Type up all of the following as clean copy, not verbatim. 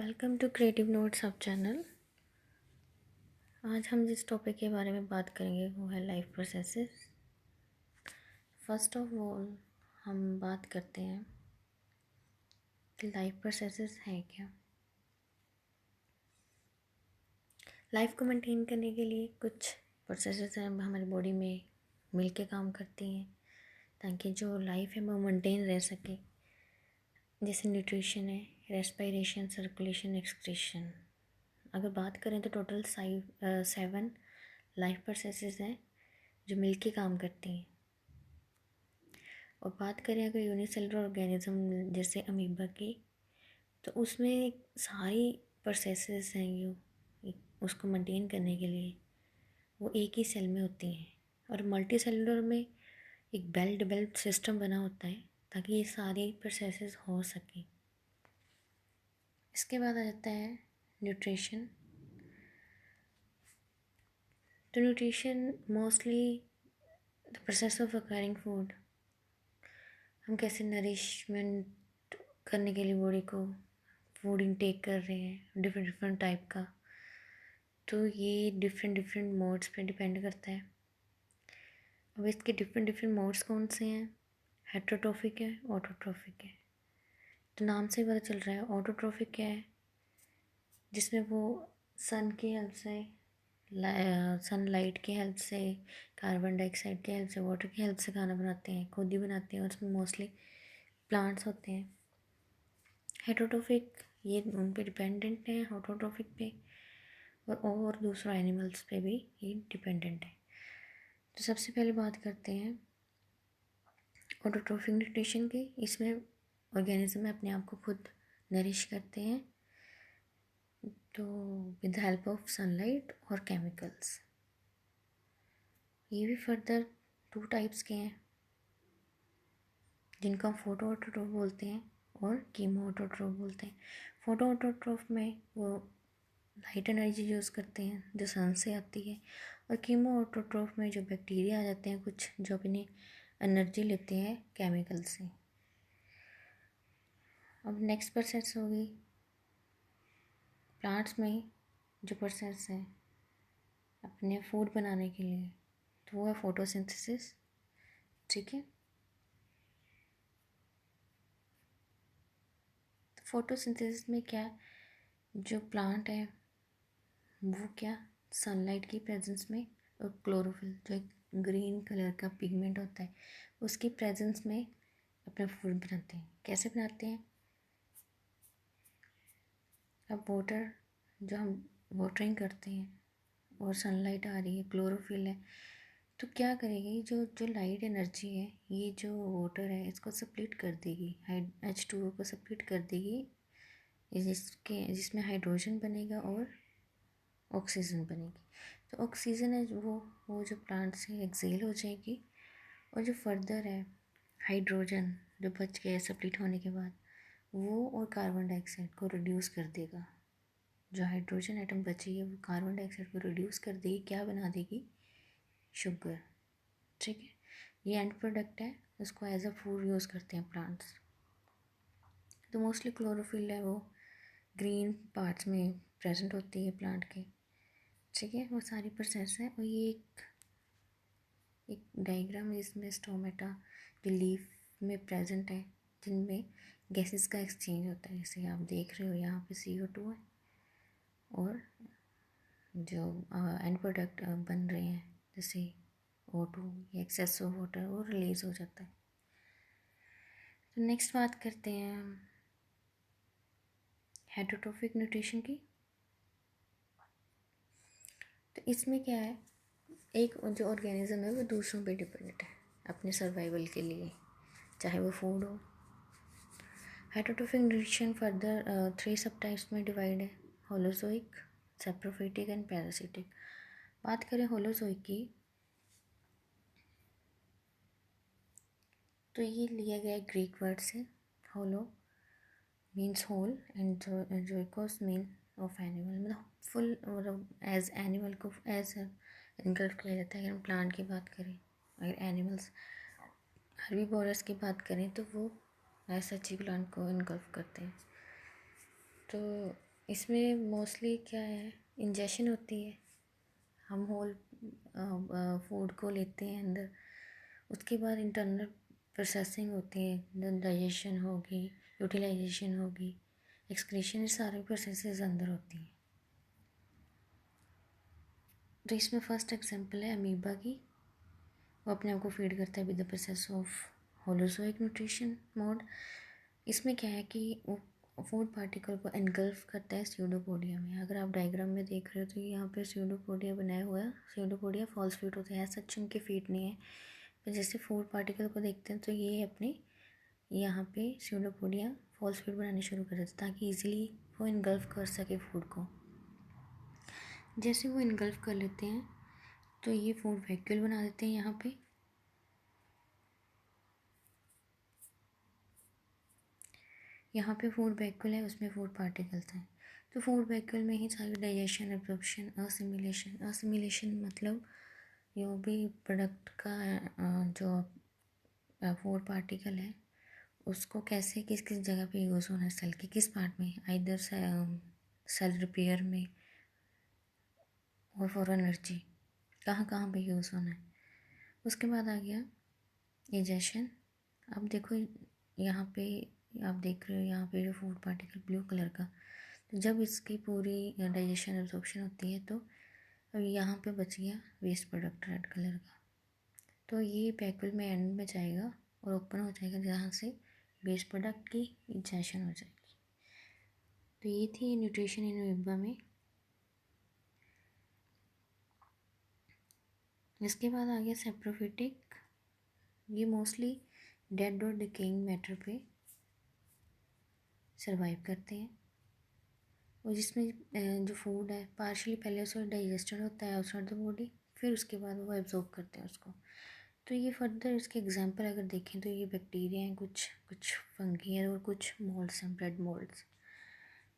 Welcome to creative notes सब channel. आज हम जिस टॉपिक के बारे में बात करेंगे वो है life processes. First of all हम बात करते हैं कि लाइफ प्रोसेसेस है क्या। लाइफ को मेंटेन करने के लिए कुछ प्रोसेसेस हैं हमारी बॉडी में मिल के काम करती हैं ताकि जो लाइफ है वो मेंटेन रह सके। जैसे न्यूट्रिशन है, रेस्पिरेशन, सर्कुलेशन, एक्सक्रीशन। अगर बात करें तो टोटल 7 लाइफ प्रोसेसेस हैं जो मिलके काम करती हैं। और बात करें अगर यूनिसेलुलर ऑर्गेनिज्म जैसे अमीबा की, तो उसमें सारी प्रोसेसेस हैं उसको मेंटेन करने के लिए वो एक ही सेल में होती हैं। और मल्टी सेलुलर में एक वेल डेवलप्ड सिस्टम बना होता है ताकि ये सारी प्रोसेसेस हो सकें। इसके बाद आ जाता है न्यूट्रिशन। तो nutrition mostly the process of acquiring food. हम कैसे नरिशमेंट करने के लिए बॉडी को फूड इनटेक कर रहे हैं डिफरेंट डिफरेंट टाइप का, तो ये डिफरेंट डिफरेंट मोड्स पे डिपेंड करता है। अब इसके डिफरेंट डिफरेंट मोड्स कौन से हैं? हेटरोट्रोफिक है, ऑटोट्रोफिक है। तो नाम से ही पता चल रहा है। ऑटोट्रोफिक क्या है? जिसमें वो सन की हेल्प से, सनलाइट की हेल्प से, कार्बन डाइऑक्साइड की हेल्प से, वाटर की हेल्प से खाना बनाते हैं, खुद ही बनाते हैं और उसमें मोस्टली प्लांट्स होते हैं। हेटरोट्रोफिक ये उन पे डिपेंडेंट है, ऑटोट्रोफिक पे और दूसरा एनिमल्स पे भी ये डिपेंडेंट है। तो सबसे पहले बात करते हैं ऑटोट्रोफिक न्यूट्रिशन की। इसमें ऑर्गेनिज्म अपने आप को खुद नरिश करते हैं, तो with the help of sunlight और केमिकल्स। ये भी फर्दर 2 टाइप्स के हैं जिनको हम फोटो ऑटोट्रोफ बोलते हैं और कीमो ऑटोट्रोफ बोलते हैं। फोटो ऑटोट्रोफ में वो लाइट एनर्जी यूज़ करते हैं जो सन से आती है, और कीमो ऑटोट्रोफ में जो बैक्टीरिया आ जाते हैं कुछ जो अपनी एनर्जी लेते हैं केमिकल से। अब नेक्स्ट प्रोसेस होगी प्लांट्स में जो प्रोसेस है अपने फूड बनाने के लिए, तो वो है फोटोसिंथेसिस। ठीक है, तो फोटोसिंथेसिस में क्या, जो प्लांट है वो क्या सनलाइट की प्रेजेंस में और क्लोरोफिल जो एक ग्रीन कलर का पिगमेंट होता है उसकी प्रेजेंस में अपना फूड बनाते हैं। कैसे बनाते हैं? अब वाटर जो हम वाटरिंग करते हैं और सनलाइट आ रही है, क्लोरोफिल है, तो क्या करेगी जो जो लाइट एनर्जी है ये जो वाटर है इसको सप्लीट कर देगी, H2O को सप्लीट कर देगी, जिसमें हाइड्रोजन बनेगा और ऑक्सीजन बनेगी। तो ऑक्सीजन है वो जो प्लांट से एक्सेल हो जाएगी, और जो फर्दर है हाइड्रोजन जो बच गया सप्लीट होने के बाद वो और कार्बन डाइऑक्साइड को रिड्यूस कर देगा। जो हाइड्रोजन एटम बची है वो कार्बन डाइऑक्साइड को रिड्यूस कर देगी, क्या बना देगी? शुगर। ठीक है, ये एंड प्रोडक्ट है, उसको एज अ फूड यूज़ करते हैं प्लांट्स। तो मोस्टली क्लोरोफिल है वो ग्रीन पार्ट्स में प्रेजेंट होती है प्लांट के। ठीक है, वो सारी प्रोसेस है। और ये एक डायग्राम है जिसमें स्टोमेटा जो लीफ में प्रेजेंट है जिनमें गैसेस का एक्सचेंज होता है। जैसे आप देख रहे हो यहाँ पे CO2 है और जो एंड प्रोडक्ट बन रहे हैं जैसे O2 या एक्सेस ऑफ वाटर वो रिलीज हो जाता है। तो नेक्स्ट बात करते हैं हम हेटरोट्रोफिक न्यूट्रिशन की। तो इसमें क्या है, एक जो ऑर्गेनिज्म है वो दूसरों पे डिपेंडेंट है अपने सर्वाइवल के लिए, चाहे वो फूड हो। हेटरोट्रोफिक न्यूट्रिशन फर्दर 3 सब टाइप्स में डिवाइड है, होलोजोइक, सैप्रोफिटिक एंड पैरासिटिक। बात करें होलोजोइक की, तो ये लिया गया है ग्रीक वर्ड से। होलो मीन्स होल एंड जोइकोस मीन ऑफ एनिमल, मतलब फुल, मतलब एज एनिमल को एज इनकल्फ किया जाता है। अगर हम प्लांट की बात करें, अगर एनिमल्स हर्बीवोरस की बात करें तो वो एज सच ही प्लांट को इनकल्फ करते हैं। तो इसमें मोस्टली क्या है, इंजेक्शन होती है, हम होल फूड को लेते हैं अंदर, उसके बाद इंटरनल प्रोसेसिंग होती है, देन डाइजेशन होगी, यूटिलाइजेशन होगी, एक्सक्रीशन, ये सारे प्रोसेसेस अंदर होती हैं। तो इसमें फर्स्ट एग्जांपल है अमीबा की, वो अपने आप को फीड करता है with the process of holozoic nutrition mode. इसमें क्या है कि वो फूड पार्टिकल को एनगल्फ करता है स्यूडोपोडिया में। अगर आप डायग्राम में देख रहे हो तो यहाँ पे स्यूडोपोडिया बनाया हुआ है, स्यूडोपोडिया फॉल्स फीट होते हैं, सच उनके फीट नहीं है, पर जैसे फूड पार्टिकल को देखते हैं तो ये अपने यहाँ पे स्यूडोपोडिया फॉल्स फीट बनाने शुरू कर देते हैं ताकि ईजिली वो इनगल्फ कर सके फूड को। जैसे वो इनगल्फ कर लेते हैं तो ये फूड वैक्यूल बना देते हैं। यहाँ पे फूड वैक्यूल है, उसमें फूड पार्टिकल्स हैं। तो फूड वैक्यूल में ही सारी डाइजेशन, एब्जॉर्प्शन, असिमिलेशन मतलब जो भी प्रोडक्ट का जो फूड पार्टिकल है उसको कैसे किस किस जगह पे यूज़ होना है, सेल के किस पार्ट में, आइदर सेल रिपेयर में और फॉर एनर्जी, कहाँ कहाँ पे यूज़ होना है। उसके बाद आ गया इजेशन। अब देखो यहाँ पे आप देख रहे हो, यहाँ पे जो फूड पार्टिकल ब्लू कलर का, तो जब इसकी पूरी डाइजेशन एब्जॉर्प्शन होती है तो अब यहाँ पे बच गया वेस्ट प्रोडक्ट रेड कलर का, तो ये पैकुल में एंड में जाएगा और ओपन हो जाएगा जहाँ से वेस्ट प्रोडक्ट की इजेशन हो जाएगी। तो ये थी न्यूट्रिशन इन अमीबा में। इसके बाद आ गया सेप्रोफिटिक। ये मोस्टली डेड और डिकेइंग मैटर पे सर्वाइव करते हैं, और जिसमें जो फूड है पार्शली पहले से डाइजेस्टेड होता है आउटसाइड द बॉडी, फिर उसके बाद वो एब्जॉर्ब करते हैं उसको। तो ये फर्दर इसके एग्जांपल अगर देखें तो ये बैक्टीरिया हैं, कुछ कुछ फंगी हैं और कुछ मोल्ड्स हैं, ब्रेड मोल्ड्स।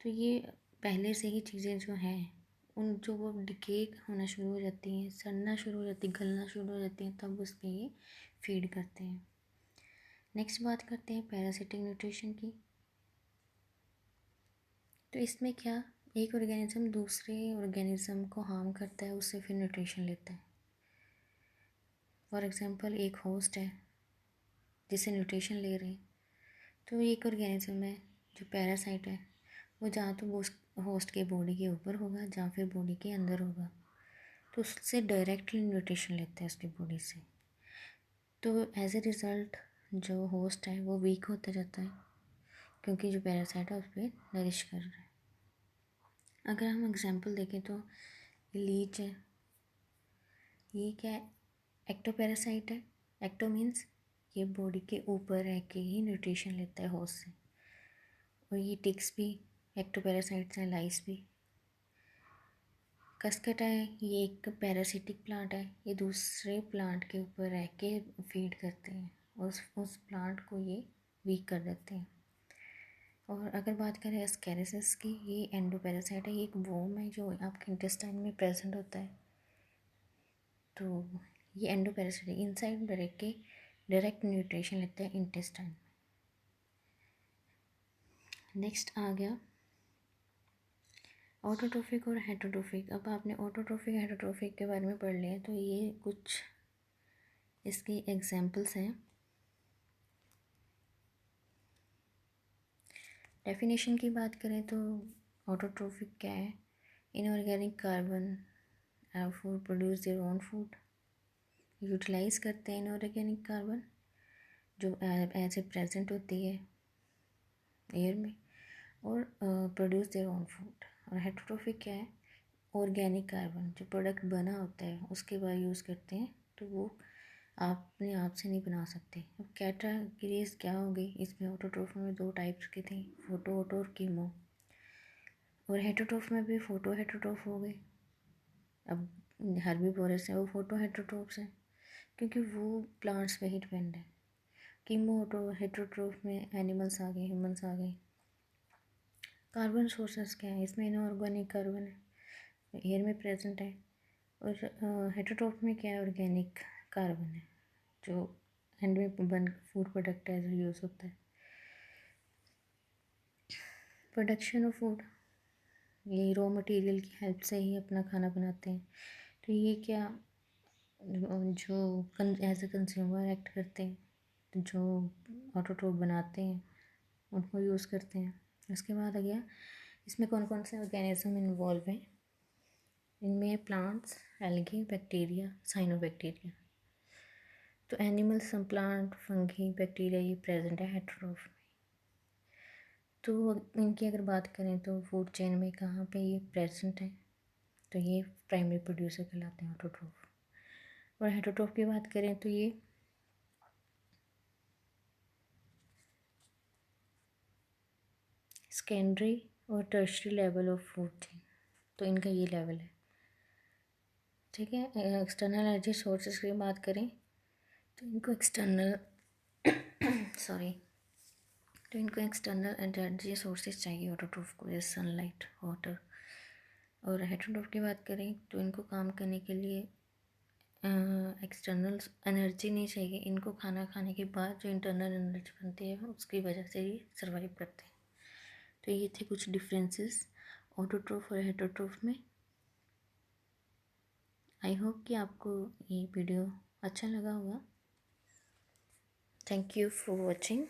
तो ये पहले से ही चीज़ें जो हैं उन जो वो डिके होना शुरू हो जाती हैं, सड़ना शुरू हो जाती है, गलना शुरू हो जाती हैं, तब उस पर ये फीड करते हैं। नेक्स्ट बात करते हैं पैरासिटिक न्यूट्रिशन की। तो इसमें क्या, एक ऑर्गेनिज्म दूसरे ऑर्गेनिज्म को हार्म करता है, उससे फिर न्यूट्रिशन लेता है। फॉर एग्जांपल एक होस्ट है जिससे न्यूट्रिशन ले रहे हैं, तो एक ऑर्गेनिज्म है जो पैरासाइट है, वो जहाँ तो होस्ट के बॉडी के ऊपर होगा जहाँ फिर बॉडी के अंदर होगा, तो उससे डायरेक्टली न्यूट्रिशन लेता है उसकी बॉडी से। तो एज ए रिज़ल्ट जो होस्ट है वो वीक होता जाता है क्योंकि जो पैरासाइट है उस पर नरिश कर रहा है। अगर हम एग्जांपल देखें तो लीच है, ये क्या है, एक्टो पैरासाइट है। एक्टो मीन्स ये बॉडी के ऊपर रह के ही न्यूट्रिशन लेता है होस्ट से। और ये टिक्स भी एक्टो पैरासाइट्स हैं, लाइस भी। कस्केटा है, ये एक पैरासिटिक प्लांट है, ये दूसरे प्लांट के ऊपर रह के फीड करते हैं और उस प्लांट को ये वीक कर देते हैं। और अगर बात करें एस्केरिसिस की, ये एंडोपैरासाइट है, ये एक वोम है जो आपके इंटेस्टाइन में प्रेजेंट होता है। तो ये एंडोपैरासाइट इनसाइड डायरेक्ट न्यूट्रिशन लेता है इंटेस्टाइन। नेक्स्ट आ गया ऑटोट्रोफिक और हेटरोट्रोफिक। अब आपने ऑटोट्रोफिक हेटरोट्रोफिक के बारे में पढ़ लिया, तो ये कुछ इसकी एग्जांपल्स हैं। डेफिनेशन की बात करें तो ऑटोट्रोफिक क्या है, inorganic carbon food produce their own food, utilize करते हैं इनऑर्गेनिक कार्बन जो एज ए प्रेजेंट होती है एयर में, और प्रोड्यूस देयर ओन फूड। और हेटरोट्रोफिक क्या है, ऑर्गेनिक कार्बन जो प्रोडक्ट बना होता है उसके बाद यूज़ करते हैं, तो वो आप अपने आप से नहीं बना सकते। अब कैटेगरीज क्या हो गई इसमें, ऑटोट्रोफ में दो टाइप्स की थी, फोटो ऑटो और कीमो। और हेटरोट्रोफ में भी फोटो हेटरोट्रोफ हो गए। अब हर्बीवोरस है वो फोटो हेटरोट्रोफ्स हैं क्योंकि वो प्लांट्स पे ही डिपेंड है। कीमो ऑटो हेटरोट्रोफ में एनिमल्स आ गए, ह्यूमंस आ गए। कार्बन सोर्सेस क्या है, इसमें इनऑर्गेनिक कार्बन है, एयर में प्रेजेंट है। और हेटरोट्रोफ में क्या है, ऑर्गेनिक कार्बन है जो एंड में बन फूड प्रोडक्ट एज यूज़ होता है। प्रोडक्शन ऑफ फूड, ये रॉ मटेरियल की हेल्प से ही अपना खाना बनाते हैं। तो ये क्या जो एज ए कंज्यूमर एक्ट करते हैं, तो जो ऑटोट्रोफ बनाते हैं उनको यूज़ करते हैं। उसके बाद आ गया इसमें कौन कौन से ऑर्गेनिज्म इन्वॉल्व हैं। इनमें प्लांट्स, एल्गी, बैक्टीरिया, साइनोबैक्टीरिया। तो एनिमल्स, प्लांट, फंगी, बैक्टीरिया ये प्रेजेंट है हेटेरोट्रोफ में। तो इनकी अगर बात करें तो फूड चेन में कहाँ पे ये प्रेजेंट है, तो ये प्राइमरी प्रोड्यूसर कहलाते हैं ऑटोट्रोफ। और हेटेरोट्रोफ की बात करें तो ये सेकेंडरी और tertiary level of food chain, तो इनका ये लेवल है। ठीक है। एक्सटर्नल एनर्जी सोर्सेज की बात करें तो इनको एक्सटर्नल सॉरी तो इनको एक्सटर्नल एनर्जी सोर्सेज चाहिए ऑटोट्रोफ को, जैसे सनलाइट, वाटर। और हेटेरोट्रोफ की बात करें तो इनको काम करने के लिए एक्सटर्नल एनर्जी नहीं चाहिए। इनको खाना खाने के बाद जो इंटरनल एनर्जी बनती है उसकी वजह से ये सर्वाइव करते हैं। तो ये थे कुछ डिफरेंसेस ऑटोट्रोफ और हेटेरोट्रोफ में। आई होप कि आपको ये वीडियो अच्छा लगा होगा। Thank you for watching.